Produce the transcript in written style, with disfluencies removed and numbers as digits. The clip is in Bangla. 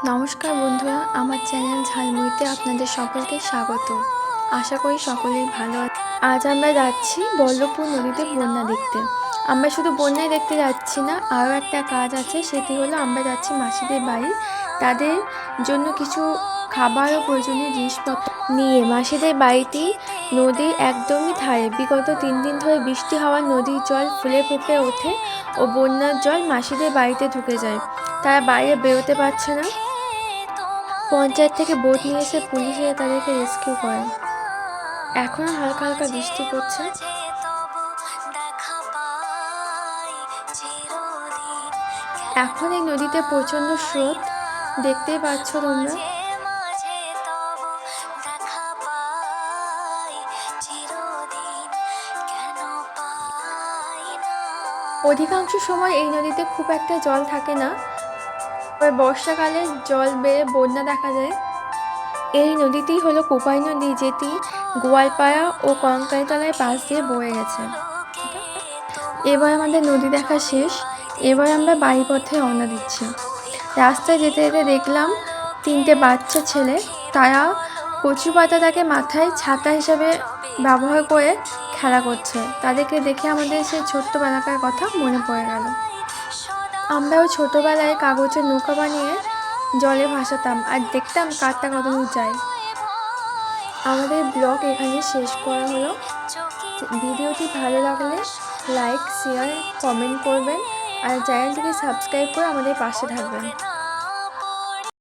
নমস্কার বন্ধুরা, আমার চ্যানেল ঝালমুড়িতে আপনাদের সকলকে স্বাগত। আশা করি সকলেই ভালো আছে। আজ আমরা যাচ্ছি বল্লভপুর নদীতে বন্যা দেখতে। আমরা শুধু বন্যাই দেখতে যাচ্ছি না, আরও একটা কাজ আছে, সেটি হলো আমরা যাচ্ছি মাসিদের বাড়ি। তাদের জন্য কিছু খাবার ও প্রয়োজনীয় জিনিসপত্র নিয়ে মাসিদের বাড়িটি নদীর একদমই ধারে। বিগত 3 দিন ধরে বৃষ্টি হওয়ায় নদীর জল ফুলে ফেঁপে ওঠে ও বন্যার জল মাসিদের বাড়িতে ঢুকে যায়। তারা বাইরে বেরোতে পারছে না। পঞ্চায়েত থেকে বোট নিয়ে এসে পুলিশ এসে তাদেরকে রেস্কিউ করে। এখনও হালকা হালকা বৃষ্টি পড়ছে। এখন এই নদীতে প্রচণ্ড স্রোত, দেখতেই পাচ্ছ তোমরা। অধিকাংশ সময় এই নদীতে খুব একটা জল থাকে না, তবে বর্ষাকালে জল বেড়ে বন্যা দেখা যায়। এই নদীটি হলো কোপাই নদী, যেটি গোয়ালপাড়া ও কঙ্কালীতলার পাশ দিয়ে বয়ে গেছে। এবার আমাদের নদী দেখা শেষ। এবার আমরা বাড়ি পথে রওনা দিচ্ছি। রাস্তায় যেতে যেতে দেখলাম 3টে বাচ্চা ছেলে, তারা কচু পাতাটাকে মাথায় ছাতা হিসাবে ব্যবহার করে খেলা করছে। তাদেরকে দেখে আমাদের সেই ছোট্টবেলাকার কথা মনে পড়ে গেল। আমরাও ছোটোবেলায় কাগজের নৌকা বানিয়ে জলে ভাসাতাম আর দেখতাম কারটা কতদূর যায়। আমাদের ব্লগ এখানে শেষ করা হলো। ভিডিওটি ভালো লাগলে লাইক, শেয়ার, কমেন্ট করবেন আর চ্যানেলটিকে সাবস্ক্রাইব করে আমাদের পাশে থাকবেন।